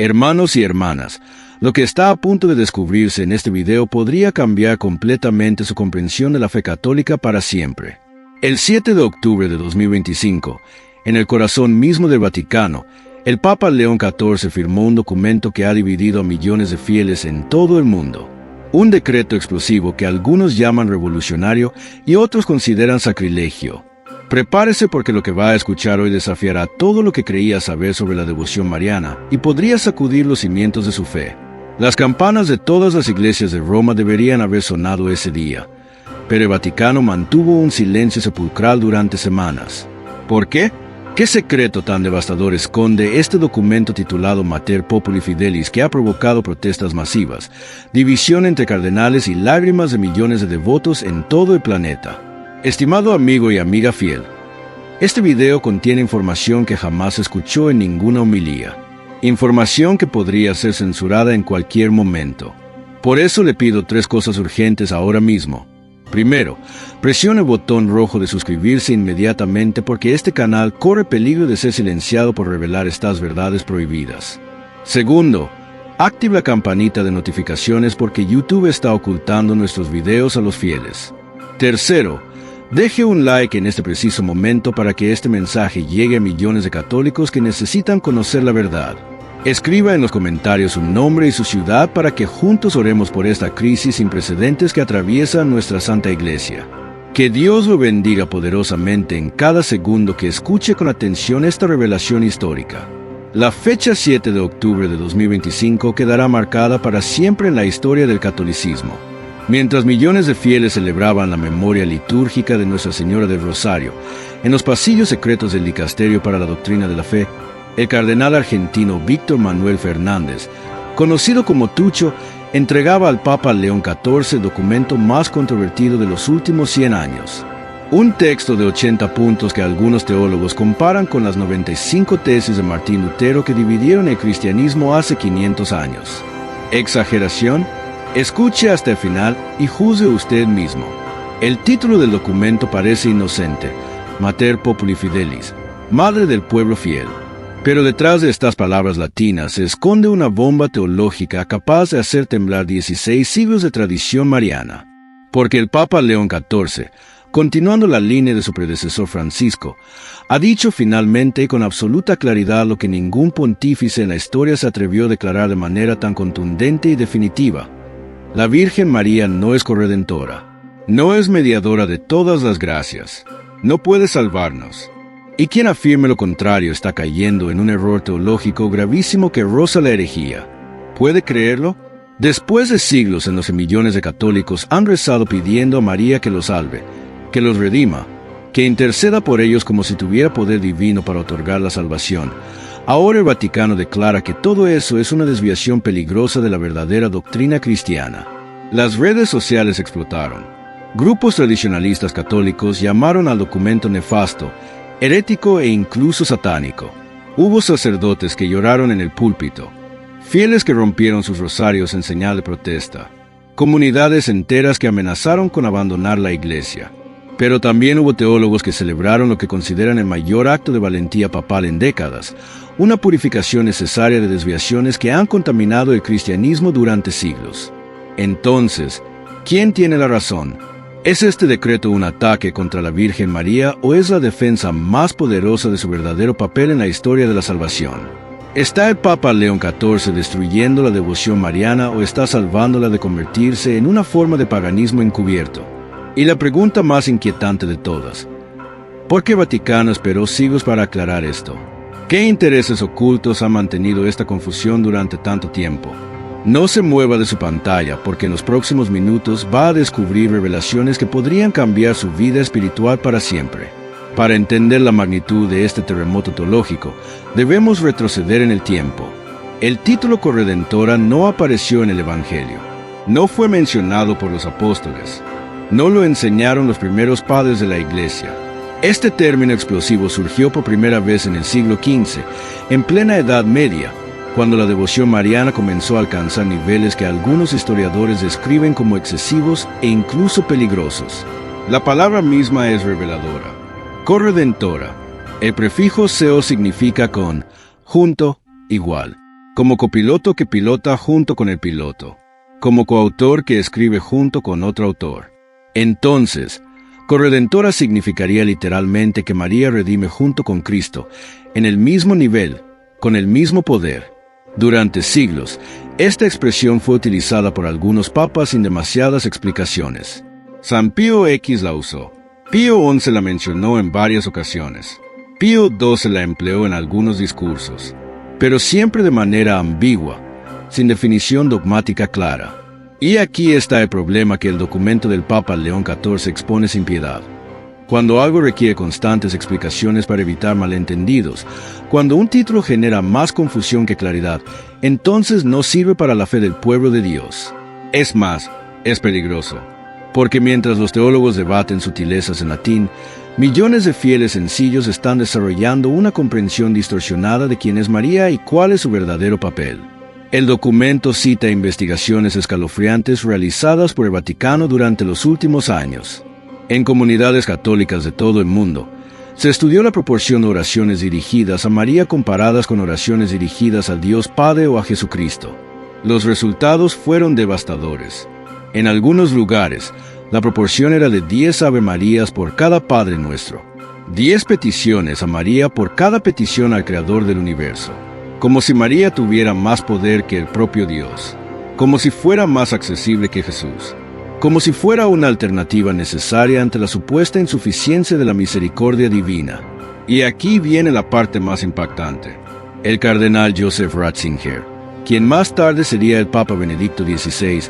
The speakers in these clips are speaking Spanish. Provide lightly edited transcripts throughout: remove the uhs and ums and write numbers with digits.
Hermanos y hermanas, lo que está a punto de descubrirse en este video podría cambiar completamente su comprensión de la fe católica para siempre. El 7 de octubre de 2025, en el corazón mismo del Vaticano, el Papa León XIV firmó un documento que ha dividido a millones de fieles en todo el mundo. Un decreto explosivo que algunos llaman revolucionario y otros consideran sacrilegio. Prepárese porque lo que va a escuchar hoy desafiará todo lo que creía saber sobre la devoción mariana y podría sacudir los cimientos de su fe. Las campanas de todas las iglesias de Roma deberían haber sonado ese día, pero el Vaticano mantuvo un silencio sepulcral durante semanas. ¿Por qué? ¿Qué secreto tan devastador esconde este documento titulado Mater Populi Fidelis que ha provocado protestas masivas, división entre cardenales y lágrimas de millones de devotos en todo el planeta? Estimado amigo y amiga fiel, este video contiene información que jamás se escuchó en ninguna homilía. Información que podría ser censurada en cualquier momento. Por eso le pido 3 cosas urgentes ahora mismo. Primero, presione el botón rojo de suscribirse inmediatamente porque este canal corre peligro de ser silenciado por revelar estas verdades prohibidas. Segundo, active la campanita de notificaciones porque YouTube está ocultando nuestros videos a los fieles. Tercero, deje un like en este preciso momento para que este mensaje llegue a millones de católicos que necesitan conocer la verdad. Escriba en los comentarios su nombre y su ciudad para que juntos oremos por esta crisis sin precedentes que atraviesa nuestra Santa Iglesia. Que Dios lo bendiga poderosamente en cada segundo que escuche con atención esta revelación histórica. La fecha 7 de octubre de 2025 quedará marcada para siempre en la historia del catolicismo. Mientras millones de fieles celebraban la memoria litúrgica de Nuestra Señora del Rosario, en los pasillos secretos del Dicasterio para la Doctrina de la Fe, el cardenal argentino Víctor Manuel Fernández, conocido como Tucho, entregaba al Papa León XIV el documento más controvertido de los últimos 100 años. Un texto de 80 puntos que algunos teólogos comparan con las 95 tesis de Martín Lutero que dividieron el cristianismo hace 500 años. ¿Exageración? Escuche hasta el final y juzgue usted mismo. El título del documento parece inocente, Mater Populi Fidelis, Madre del Pueblo Fiel. Pero detrás de estas palabras latinas se esconde una bomba teológica capaz de hacer temblar 16 siglos de tradición mariana. Porque el Papa León XIV, continuando la línea de su predecesor Francisco, ha dicho finalmente con absoluta claridad lo que ningún pontífice en la historia se atrevió a declarar de manera tan contundente y definitiva. La Virgen María no es corredentora, no es mediadora de todas las gracias, no puede salvarnos. Y quien afirme lo contrario está cayendo en un error teológico gravísimo que roza la herejía. ¿Puede creerlo? Después de siglos en los que millones de católicos han rezado pidiendo a María que los salve, que los redima, que interceda por ellos como si tuviera poder divino para otorgar la salvación, ahora el Vaticano declara que todo eso es una desviación peligrosa de la verdadera doctrina cristiana. Las redes sociales explotaron. Grupos tradicionalistas católicos llamaron al documento nefasto, herético e incluso satánico. Hubo sacerdotes que lloraron en el púlpito, fieles que rompieron sus rosarios en señal de protesta, comunidades enteras que amenazaron con abandonar la iglesia. Pero también hubo teólogos que celebraron lo que consideran el mayor acto de valentía papal en décadas, una purificación necesaria de desviaciones que han contaminado el cristianismo durante siglos. Entonces, ¿quién tiene la razón? ¿Es este decreto un ataque contra la Virgen María o es la defensa más poderosa de su verdadero papel en la historia de la salvación? ¿Está el Papa León XIV destruyendo la devoción mariana o está salvándola de convertirse en una forma de paganismo encubierto? Y la pregunta más inquietante de todas, ¿por qué el Vaticano esperó siglos para aclarar esto? ¿Qué intereses ocultos han mantenido esta confusión durante tanto tiempo? No se mueva de su pantalla porque en los próximos minutos va a descubrir revelaciones que podrían cambiar su vida espiritual para siempre. Para entender la magnitud de este terremoto teológico, debemos retroceder en el tiempo. El título corredentora no apareció en el Evangelio. No fue mencionado por los apóstoles. No lo enseñaron los primeros padres de la Iglesia. Este término explosivo surgió por primera vez en el siglo XV, en plena Edad Media, cuando la devoción mariana comenzó a alcanzar niveles que algunos historiadores describen como excesivos e incluso peligrosos. La palabra misma es reveladora. Corredentora. El prefijo seo significa con, junto, igual. como copiloto que pilota junto con el piloto, como coautor que escribe junto con otro autor. Entonces, corredentora significaría literalmente que María redime junto con Cristo, en el mismo nivel, con el mismo poder. Durante siglos, esta expresión fue utilizada por algunos papas sin demasiadas explicaciones. San Pío X la usó. Pío XI la mencionó en varias ocasiones. Pío XII la empleó en algunos discursos, pero siempre de manera ambigua, sin definición dogmática clara. Y aquí está el problema que el documento del Papa León XIV expone sin piedad. Cuando algo requiere constantes explicaciones para evitar malentendidos, cuando un título genera más confusión que claridad, entonces no sirve para la fe del pueblo de Dios. Es más, es peligroso, porque mientras los teólogos debaten sutilezas en latín, millones de fieles sencillos están desarrollando una comprensión distorsionada de quién es María y cuál es su verdadero papel. El documento cita investigaciones escalofriantes realizadas por el Vaticano durante los últimos años. En comunidades católicas de todo el mundo, se estudió la proporción de oraciones dirigidas a María comparadas con oraciones dirigidas al Dios Padre o a Jesucristo. Los resultados fueron devastadores. En algunos lugares, la proporción era de 10 Ave Marías por cada Padre Nuestro, 10 peticiones a María por cada petición al Creador del universo, como si María tuviera más poder que el propio Dios, como si fuera más accesible que Jesús, como si fuera una alternativa necesaria ante la supuesta insuficiencia de la misericordia divina. Y aquí viene la parte más impactante. El cardenal Joseph Ratzinger, quien más tarde sería el Papa Benedicto XVI,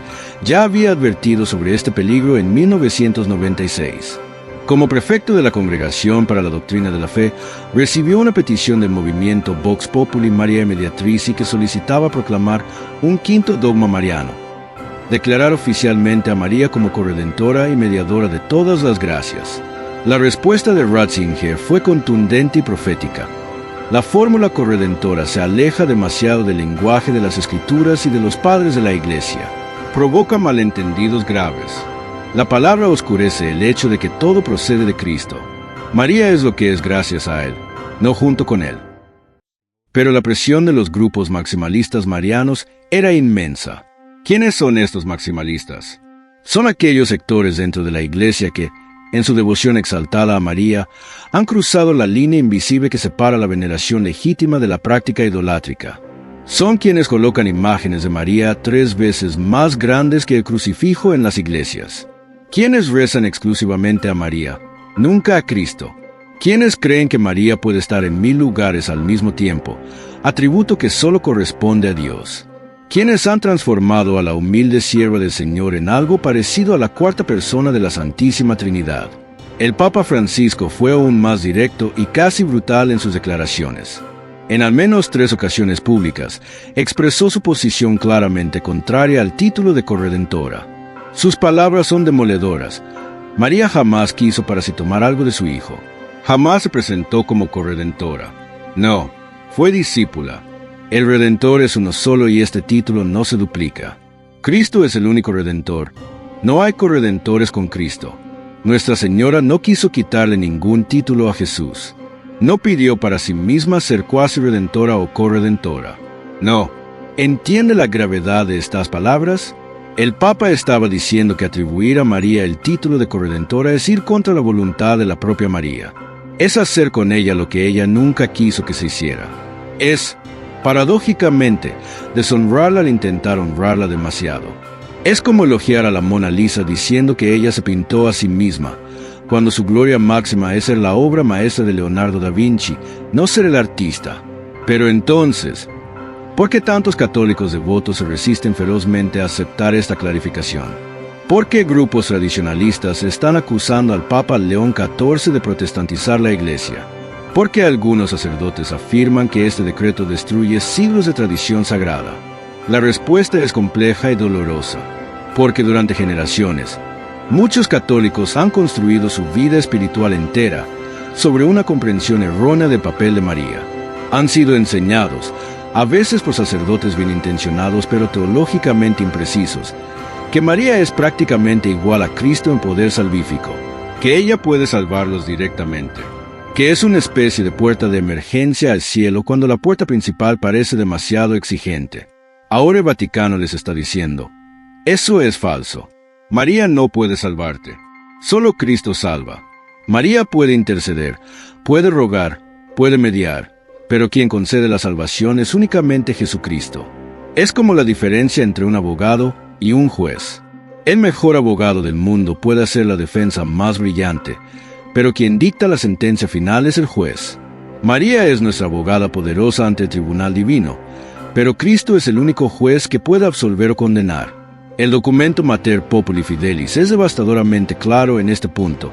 ya había advertido sobre este peligro en 1996. Como prefecto de la Congregación para la Doctrina de la Fe, recibió una petición del movimiento Vox Populi Mariae Mediatrici que solicitaba proclamar un quinto dogma mariano: declarar oficialmente a María como corredentora y mediadora de todas las gracias. La respuesta de Ratzinger fue contundente y profética. La fórmula corredentora se aleja demasiado del lenguaje de las Escrituras y de los padres de la Iglesia. Provoca malentendidos graves. La palabra oscurece el hecho de que todo procede de Cristo. María es lo que es gracias a Él, no junto con Él. Pero la presión de los grupos maximalistas marianos era inmensa. ¿Quiénes son estos maximalistas? Son aquellos sectores dentro de la Iglesia que, en su devoción exaltada a María, han cruzado la línea invisible que separa la veneración legítima de la práctica idolátrica. Son quienes colocan imágenes de María 3 veces más grandes que el crucifijo en las iglesias. Quienes rezan exclusivamente a María, nunca a Cristo. Quienes creen que María puede estar en 1000 lugares al mismo tiempo, atributo que solo corresponde a Dios. Quienes han transformado a la humilde sierva del Señor en algo parecido a la cuarta persona de la Santísima Trinidad. El Papa Francisco fue aún más directo y casi brutal en sus declaraciones. En al menos 3 ocasiones públicas, expresó su posición claramente contraria al título de corredentora. Sus palabras son demoledoras. María jamás quiso parasitomar algo de su hijo. Jamás se presentó como corredentora. No, fue discípula. El Redentor es uno solo y este título no se duplica. Cristo es el único Redentor. No hay corredentores con Cristo. Nuestra Señora no quiso quitarle ningún título a Jesús. No pidió para sí misma ser cuasi redentora o corredentora. No. ¿Entiende la gravedad de estas palabras? El Papa estaba diciendo que atribuir a María el título de corredentora es ir contra la voluntad de la propia María. Es hacer con ella lo que ella nunca quiso que se hiciera. Es, paradójicamente, deshonrarla al intentar honrarla demasiado. Es como elogiar a la Mona Lisa diciendo que ella se pintó a sí misma, cuando su gloria máxima es ser la obra maestra de Leonardo da Vinci, no ser el artista. Pero entonces, ¿por qué tantos católicos devotos se resisten ferozmente a aceptar esta clarificación? ¿Por qué grupos tradicionalistas están acusando al Papa León XIV de protestantizar la Iglesia? ¿Por qué algunos sacerdotes afirman que este decreto destruye siglos de tradición sagrada? La respuesta es compleja y dolorosa, porque durante generaciones, muchos católicos han construido su vida espiritual entera sobre una comprensión errónea del papel de María. Han sido enseñados, a veces por sacerdotes bien intencionados pero teológicamente imprecisos, que María es prácticamente igual a Cristo en poder salvífico, que ella puede salvarlos directamente. que es una especie de puerta de emergencia al cielo cuando la puerta principal parece demasiado exigente. Ahora el Vaticano les está diciendo, eso es falso. María no puede salvarte. Solo Cristo salva. María puede interceder, puede rogar, puede mediar, pero quien concede la salvación es únicamente Jesucristo. Es como la diferencia entre un abogado y un juez. El mejor abogado del mundo puede hacer la defensa más brillante, pero quien dicta la sentencia final es el juez. María es nuestra abogada poderosa ante el tribunal divino, pero Cristo es el único juez que puede absolver o condenar. El documento Mater Populi Fidelis es devastadoramente claro en este punto.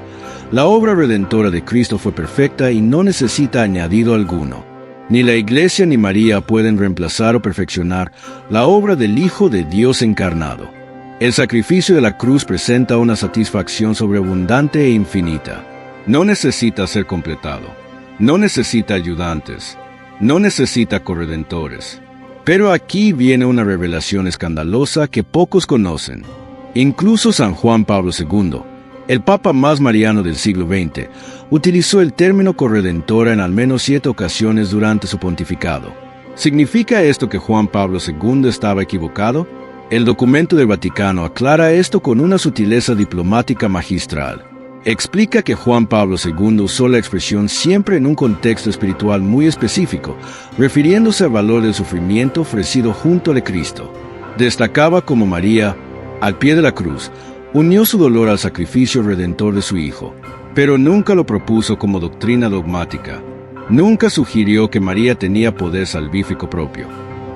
La obra redentora de Cristo fue perfecta y no necesita añadido alguno. Ni la Iglesia ni María pueden reemplazar o perfeccionar la obra del Hijo de Dios encarnado. El sacrificio de la cruz presenta una satisfacción sobreabundante e infinita. No necesita ser completado. No necesita ayudantes. No necesita corredentores. Pero aquí viene una revelación escandalosa que pocos conocen. Incluso San Juan Pablo II, el papa más mariano del siglo XX, utilizó el término corredentora en al menos 7 ocasiones durante su pontificado. ¿Significa esto que Juan Pablo II estaba equivocado? El documento del Vaticano aclara esto con una sutileza diplomática magistral. Explica que Juan Pablo II usó la expresión siempre en un contexto espiritual muy específico, refiriéndose al valor del sufrimiento ofrecido junto al Cristo. Destacaba como María, al pie de la cruz, unió su dolor al sacrificio redentor de su Hijo, pero nunca lo propuso como doctrina dogmática. Nunca sugirió que María tenía poder salvífico propio.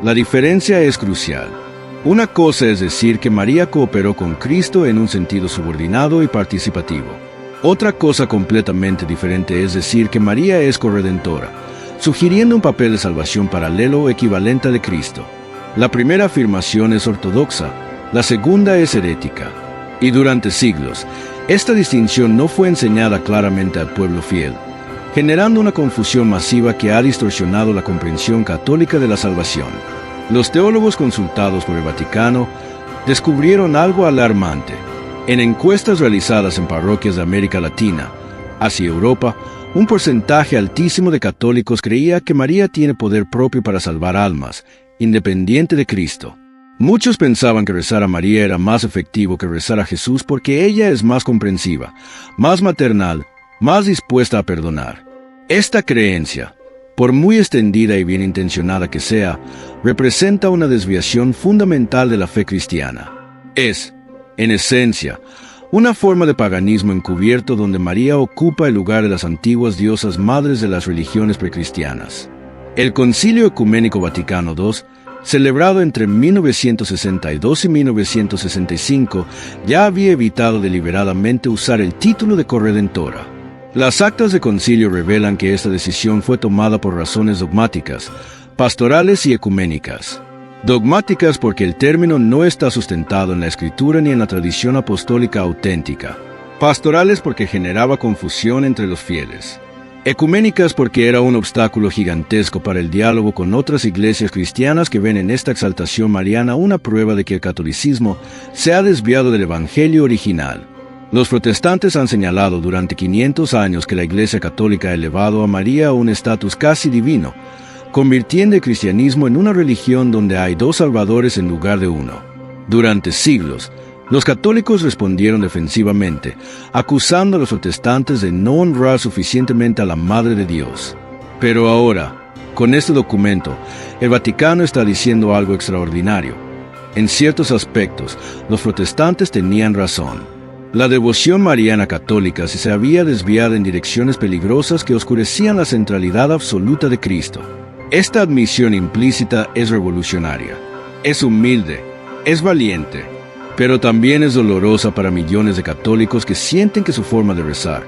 La diferencia es crucial. Una cosa es decir que María cooperó con Cristo en un sentido subordinado y participativo. Otra cosa completamente diferente es decir que María es corredentora, sugiriendo un papel de salvación paralelo o equivalente al de Cristo. La primera afirmación es ortodoxa, la segunda es herética. Y durante siglos, esta distinción no fue enseñada claramente al pueblo fiel, generando una confusión masiva que ha distorsionado la comprensión católica de la salvación. Los teólogos consultados por el Vaticano descubrieron algo alarmante. En encuestas realizadas en parroquias de América Latina, Asia y Europa, un porcentaje altísimo de católicos creía que María tiene poder propio para salvar almas, independiente de Cristo. Muchos pensaban que rezar a María era más efectivo que rezar a Jesús porque ella es más comprensiva, más maternal, más dispuesta a perdonar. Esta creencia, por muy extendida y bien intencionada que sea, representa una desviación fundamental de la fe cristiana. Es, en esencia, una forma de paganismo encubierto donde María ocupa el lugar de las antiguas diosas madres de las religiones precristianas. El Concilio Ecuménico Vaticano II, celebrado entre 1962 y 1965, ya había evitado deliberadamente usar el título de corredentora. Las actas de concilio revelan que esta decisión fue tomada por razones dogmáticas, pastorales y ecuménicas. Dogmáticas porque el término no está sustentado en la Escritura ni en la tradición apostólica auténtica. Pastorales porque generaba confusión entre los fieles. Ecuménicas porque era un obstáculo gigantesco para el diálogo con otras iglesias cristianas que ven en esta exaltación mariana una prueba de que el catolicismo se ha desviado del evangelio original. Los protestantes han señalado durante 500 años que la Iglesia Católica ha elevado a María a un estatus casi divino, convirtiendo el cristianismo en una religión donde hay 2 salvadores en lugar de uno. Durante siglos, los católicos respondieron defensivamente, acusando a los protestantes de no honrar suficientemente a la Madre de Dios. Pero ahora, con este documento, el Vaticano está diciendo algo extraordinario. En ciertos aspectos, los protestantes tenían razón. La devoción mariana católica se había desviado en direcciones peligrosas que oscurecían la centralidad absoluta de Cristo. Esta admisión implícita es revolucionaria, es humilde, es valiente, pero también es dolorosa para millones de católicos que sienten que su forma de rezar,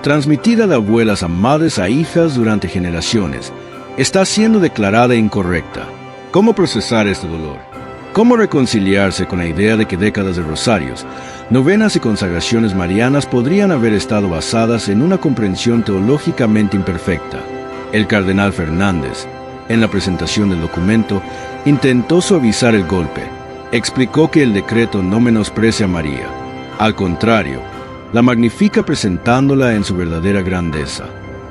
transmitida de abuelas a madres a hijas durante generaciones, está siendo declarada incorrecta. ¿Cómo procesar este dolor? ¿Cómo reconciliarse con la idea de que décadas de rosarios, novenas y consagraciones marianas podrían haber estado basadas en una comprensión teológicamente imperfecta? El cardenal Fernández, en la presentación del documento, intentó suavizar el golpe. Explicó que el decreto no menosprecia a María. Al contrario, la magnifica presentándola en su verdadera grandeza.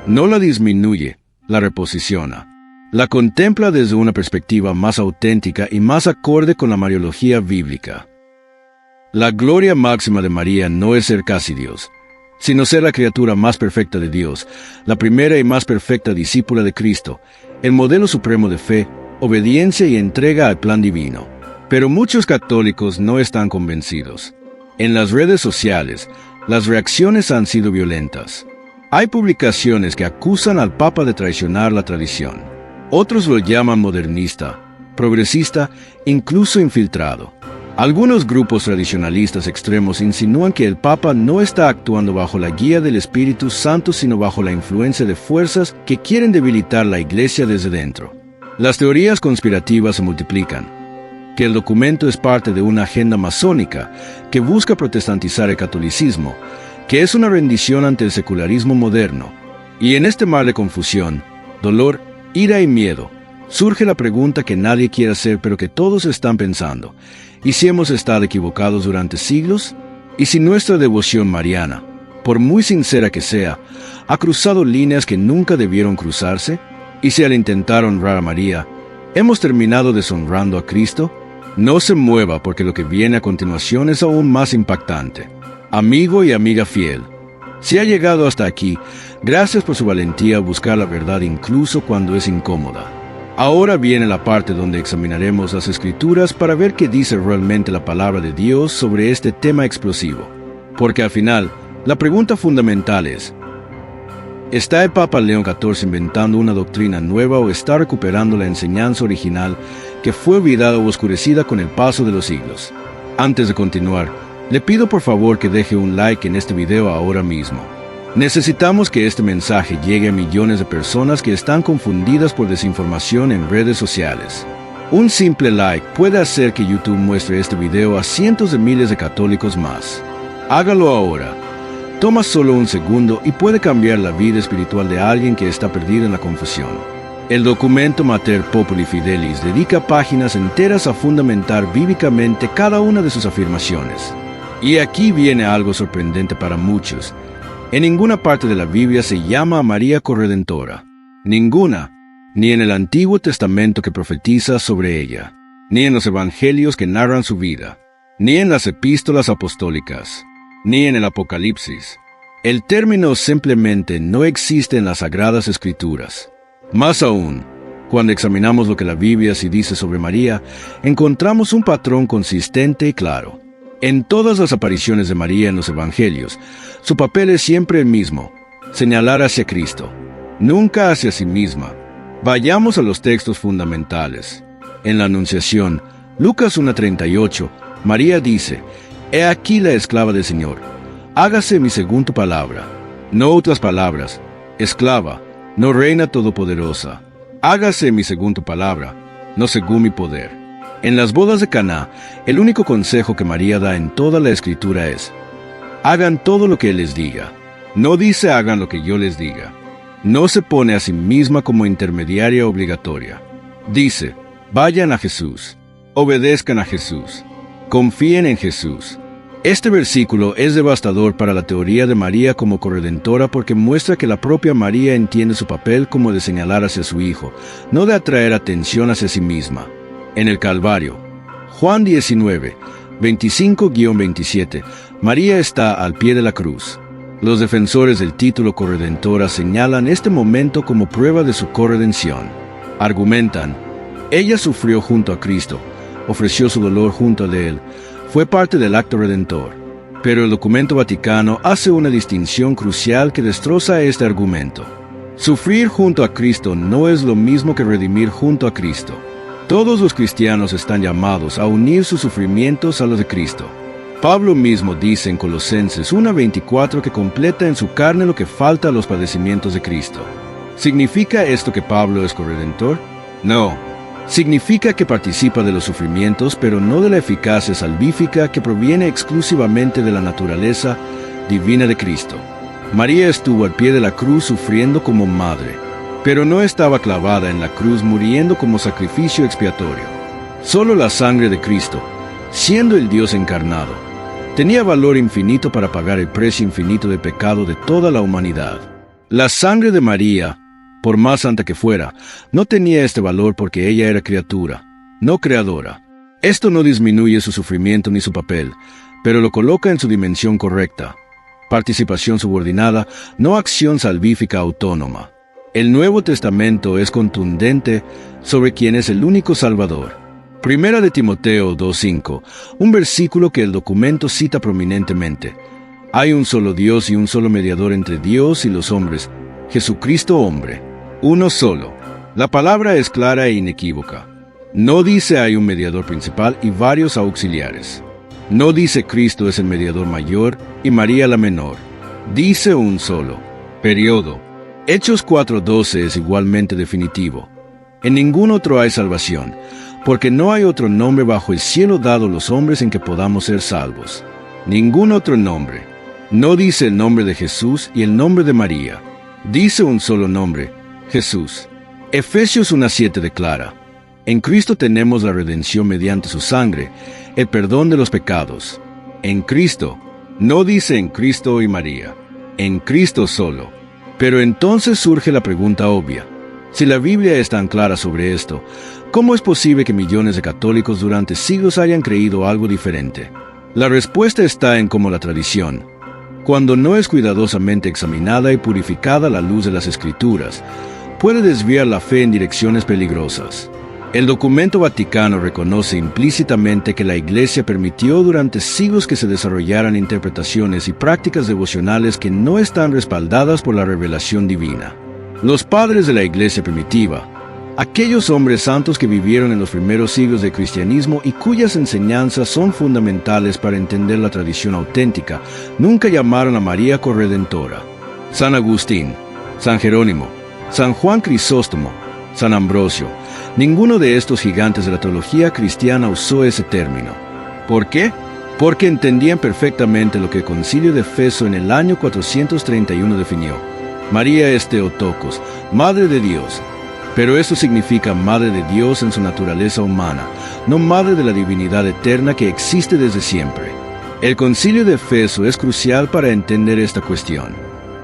No la disminuye, la reposiciona. La contempla desde una perspectiva más auténtica y más acorde con la mariología bíblica. La gloria máxima de María no es ser casi Dios, sino ser la criatura más perfecta de Dios, la primera y más perfecta discípula de Cristo, el modelo supremo de fe, obediencia y entrega al plan divino. Pero muchos católicos no están convencidos. En las redes sociales, las reacciones han sido violentas. Hay publicaciones que acusan al Papa de traicionar la tradición. Otros lo llaman modernista, progresista, incluso infiltrado. Algunos grupos tradicionalistas extremos insinúan que el Papa no está actuando bajo la guía del Espíritu Santo, sino bajo la influencia de fuerzas que quieren debilitar la Iglesia desde dentro. Las teorías conspirativas se multiplican. Que el documento es parte de una agenda masónica que busca protestantizar el catolicismo, que es una rendición ante el secularismo moderno. Y en este mar de confusión, dolor, ira y miedo, surge la pregunta que nadie quiere hacer pero que todos están pensando. ¿Y si hemos estado equivocados durante siglos? ¿Y si nuestra devoción mariana, por muy sincera que sea, ha cruzado líneas que nunca debieron cruzarse? ¿Y si al intentar honrar a María, hemos terminado deshonrando a Cristo? No se mueva porque lo que viene a continuación es aún más impactante. Amigo y amiga fiel, si ha llegado hasta aquí, gracias por su valentía a buscar la verdad incluso cuando es incómoda. Ahora viene la parte donde examinaremos las Escrituras para ver qué dice realmente la palabra de Dios sobre este tema explosivo. Porque al final, la pregunta fundamental es: ¿está el Papa León XIV inventando una doctrina nueva o está recuperando la enseñanza original que fue olvidada o oscurecida con el paso de los siglos? Antes de continuar, le pido por favor que deje un like en este video ahora mismo. Necesitamos que este mensaje llegue a millones de personas que están confundidas por desinformación en redes sociales. Un simple like puede hacer que YouTube muestre este video a cientos de miles de católicos más. Hágalo ahora. Toma solo un segundo y puede cambiar la vida espiritual de alguien que está perdido en la confusión. El documento Mater Populi Fidelis dedica páginas enteras a fundamentar bíblicamente cada una de sus afirmaciones. Y aquí viene algo sorprendente para muchos. En ninguna parte de la Biblia se llama a María corredentora. Ninguna. Ni en el Antiguo Testamento que profetiza sobre ella, ni en los Evangelios que narran su vida, ni en las epístolas apostólicas, ni en el Apocalipsis. El término simplemente no existe en las Sagradas Escrituras. Más aún, cuando examinamos lo que la Biblia sí dice sobre María, encontramos un patrón consistente y claro. En todas las apariciones de María en los Evangelios, su papel es siempre el mismo: señalar hacia Cristo, nunca hacia sí misma. Vayamos a los textos fundamentales. En la Anunciación, Lucas 1:38, María dice: «He aquí la esclava del Señor, hágase mi según tu palabra». No otras palabras: esclava, no reina todopoderosa. Hágase mi según tu palabra, no según mi poder. En las bodas de Caná, el único consejo que María da en toda la Escritura es: hagan todo lo que Él les diga. No dice hagan lo que yo les diga. No se pone a sí misma como intermediaria obligatoria. Dice: vayan a Jesús, obedezcan a Jesús, confíen en Jesús. Este versículo es devastador para la teoría de María como corredentora porque muestra que la propia María entiende su papel como de señalar hacia su Hijo, no de atraer atención hacia sí misma. En el Calvario, Juan 19, 25-27, María está al pie de la cruz. Los defensores del título corredentora señalan este momento como prueba de su corredención. Argumentan: ella sufrió junto a Cristo, ofreció su dolor junto a Él, fue parte del acto redentor. Pero el documento Vaticano hace una distinción crucial que destroza este argumento. Sufrir junto a Cristo no es lo mismo que redimir junto a Cristo. Todos los cristianos están llamados a unir sus sufrimientos a los de Cristo. Pablo mismo dice en Colosenses 1:24 que completa en su carne lo que falta a los padecimientos de Cristo. ¿Significa esto que Pablo es corredentor? No. Significa que participa de los sufrimientos, pero no de la eficacia salvífica que proviene exclusivamente de la naturaleza divina de Cristo. María estuvo al pie de la cruz sufriendo como madre, pero no estaba clavada en la cruz muriendo como sacrificio expiatorio. Solo la sangre de Cristo, siendo el Dios encarnado, tenía valor infinito para pagar el precio infinito de pecado de toda la humanidad. La sangre de María, por más santa que fuera, no tenía este valor porque ella era criatura, no creadora. Esto no disminuye su sufrimiento ni su papel, pero lo coloca en su dimensión correcta. Participación subordinada, no acción salvífica autónoma. El Nuevo Testamento es contundente sobre quién es el único Salvador. Primera de Timoteo 2:5, un versículo que el documento cita prominentemente. Hay un solo Dios y un solo mediador entre Dios y los hombres, Jesucristo hombre. Uno solo. La palabra es clara e inequívoca. No dice hay un mediador principal y varios auxiliares. No dice Cristo es el mediador mayor y María la menor. Dice un solo. Periodo. Hechos 4:12 es igualmente definitivo. En ningún otro hay salvación, porque no hay otro nombre bajo el cielo dado a los hombres en que podamos ser salvos. Ningún otro nombre. No dice el nombre de Jesús y el nombre de María. Dice un solo nombre, Jesús. Efesios 1:7 declara, en Cristo tenemos la redención mediante su sangre, el perdón de los pecados. En Cristo. No dice en Cristo y María. En Cristo solo. Pero entonces surge la pregunta obvia. Si la Biblia es tan clara sobre esto, ¿cómo es posible que millones de católicos durante siglos hayan creído algo diferente? La respuesta está en cómo la tradición, cuando no es cuidadosamente examinada y purificada a la luz de las Escrituras, puede desviar la fe en direcciones peligrosas. El documento Vaticano reconoce implícitamente que la Iglesia permitió durante siglos que se desarrollaran interpretaciones y prácticas devocionales que no están respaldadas por la revelación divina. Los padres de la Iglesia primitiva, aquellos hombres santos que vivieron en los primeros siglos del cristianismo y cuyas enseñanzas son fundamentales para entender la tradición auténtica, nunca llamaron a María corredentora. San Agustín, San Jerónimo, San Juan Crisóstomo, San Ambrosio, ninguno de estos gigantes de la teología cristiana usó ese término. ¿Por qué? Porque entendían perfectamente lo que el Concilio de Éfeso en el año 431 definió. María es Theotokos, Madre de Dios. Pero eso significa Madre de Dios en su naturaleza humana, no Madre de la divinidad eterna que existe desde siempre. El Concilio de Éfeso es crucial para entender esta cuestión.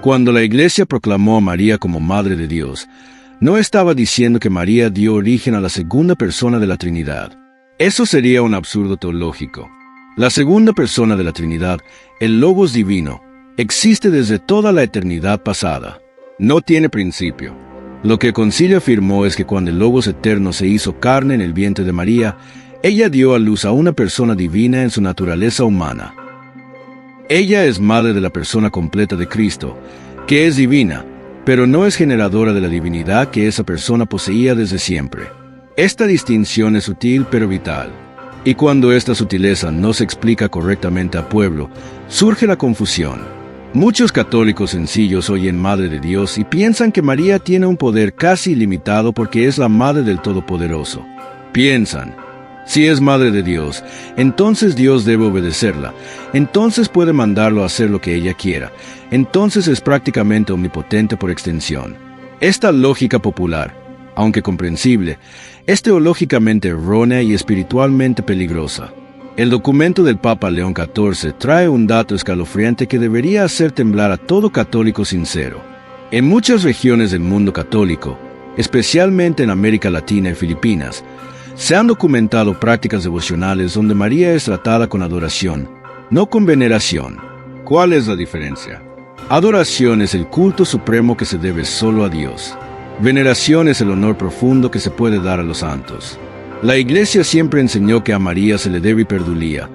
Cuando la Iglesia proclamó a María como Madre de Dios, no estaba diciendo que María dio origen a la segunda persona de la Trinidad. Eso sería un absurdo teológico. La segunda persona de la Trinidad, el Logos divino, existe desde toda la eternidad pasada. No tiene principio. Lo que el concilio afirmó es que cuando el Logos eterno se hizo carne en el vientre de María, ella dio a luz a una persona divina en su naturaleza humana. Ella es madre de la persona completa de Cristo, que es divina, pero no es generadora de la divinidad que esa persona poseía desde siempre. Esta distinción es sutil pero vital. Y cuando esta sutileza no se explica correctamente al pueblo, surge la confusión. Muchos católicos sencillos oyen Madre de Dios y piensan que María tiene un poder casi ilimitado porque es la Madre del Todopoderoso. Piensan, si es Madre de Dios, entonces Dios debe obedecerla, entonces puede mandarlo a hacer lo que ella quiera, entonces es prácticamente omnipotente por extensión. Esta lógica popular, aunque comprensible, es teológicamente errónea y espiritualmente peligrosa. El documento del Papa León XIV trae un dato escalofriante que debería hacer temblar a todo católico sincero. En muchas regiones del mundo católico, especialmente en América Latina y Filipinas, se han documentado prácticas devocionales donde María es tratada con adoración, no con veneración. ¿Cuál es la diferencia? Adoración es el culto supremo que se debe solo a Dios. Veneración es el honor profundo que se puede dar a los santos. La Iglesia siempre enseñó que a María se le debe hiperdulía,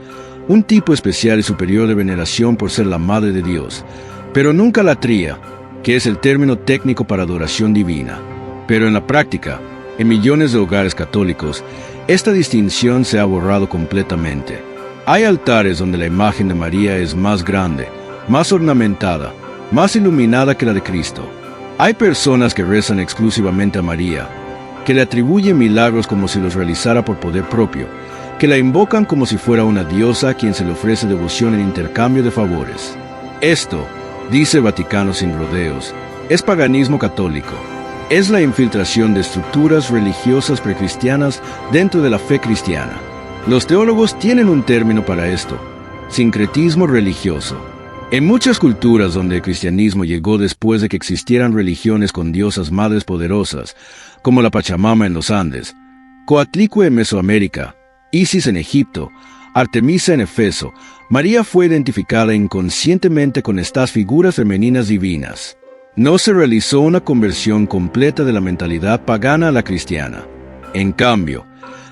un tipo especial y superior de veneración por ser la Madre de Dios, pero nunca latría, que es el término técnico para adoración divina. Pero en la práctica, en millones de hogares católicos, esta distinción se ha borrado completamente. Hay altares donde la imagen de María es más grande, más ornamentada, más iluminada que la de Cristo. Hay personas que rezan exclusivamente a María, que le atribuyen milagros como si los realizara por poder propio, que la invocan como si fuera una diosa a quien se le ofrece devoción en intercambio de favores. Esto, dice Vaticano sin rodeos, es paganismo católico. Es la infiltración de estructuras religiosas precristianas dentro de la fe cristiana. Los teólogos tienen un término para esto: sincretismo religioso. En muchas culturas donde el cristianismo llegó después de que existieran religiones con diosas madres poderosas, como la Pachamama en los Andes, Coatlicue en Mesoamérica, Isis en Egipto, Artemisa en Efeso, María fue identificada inconscientemente con estas figuras femeninas divinas. No se realizó una conversión completa de la mentalidad pagana a la cristiana. En cambio,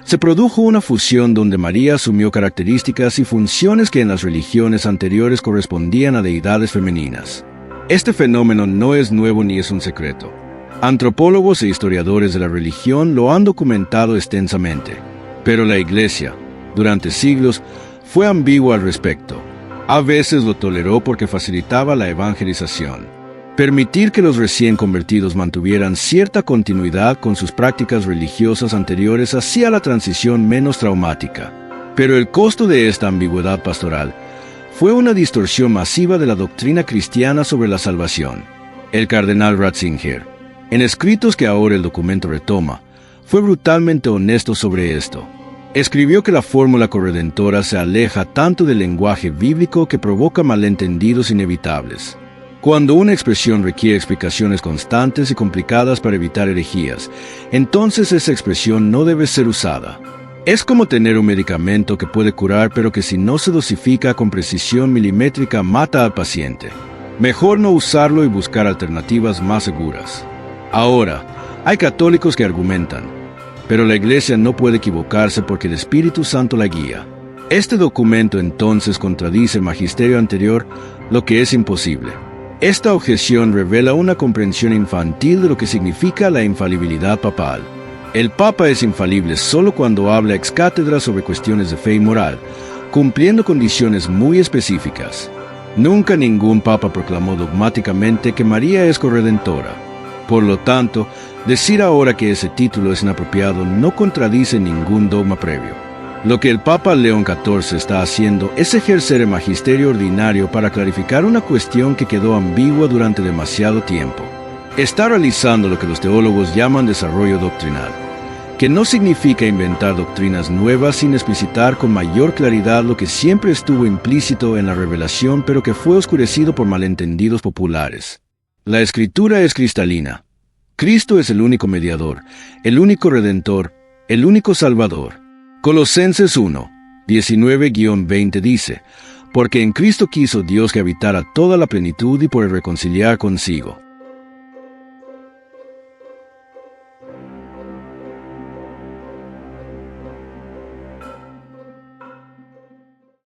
se produjo una fusión donde María asumió características y funciones que en las religiones anteriores correspondían a deidades femeninas. Este fenómeno no es nuevo ni es un secreto. Antropólogos e historiadores de la religión lo han documentado extensamente, pero la Iglesia, durante siglos, fue ambigua al respecto. A veces lo toleró porque facilitaba la evangelización. Permitir que los recién convertidos mantuvieran cierta continuidad con sus prácticas religiosas anteriores hacía la transición menos traumática. Pero el costo de esta ambigüedad pastoral fue una distorsión masiva de la doctrina cristiana sobre la salvación. El cardenal Ratzinger, en escritos que ahora el documento retoma, fue brutalmente honesto sobre esto. Escribió que la fórmula corredentora se aleja tanto del lenguaje bíblico que provoca malentendidos inevitables. Cuando una expresión requiere explicaciones constantes y complicadas para evitar herejías, entonces esa expresión no debe ser usada. Es como tener un medicamento que puede curar pero que si no se dosifica con precisión milimétrica mata al paciente. Mejor no usarlo y buscar alternativas más seguras. Ahora, hay católicos que argumentan, pero la Iglesia no puede equivocarse porque el Espíritu Santo la guía. Este documento entonces contradice el magisterio anterior, lo que es imposible. Esta objeción revela una comprensión infantil de lo que significa la infalibilidad papal. El Papa es infalible solo cuando habla ex cátedra sobre cuestiones de fe y moral, cumpliendo condiciones muy específicas. Nunca ningún Papa proclamó dogmáticamente que María es corredentora. Por lo tanto, decir ahora que ese título es inapropiado no contradice ningún dogma previo. Lo que el Papa León XIV está haciendo es ejercer el magisterio ordinario para clarificar una cuestión que quedó ambigua durante demasiado tiempo. Está realizando lo que los teólogos llaman desarrollo doctrinal, que no significa inventar doctrinas nuevas sin explicitar con mayor claridad lo que siempre estuvo implícito en la revelación pero que fue oscurecido por malentendidos populares. La Escritura es cristalina. Cristo es el único mediador, el único redentor, el único salvador. Colosenses 1, 19-20 dice, porque en Cristo quiso Dios que habitara toda la plenitud y por reconciliar consigo.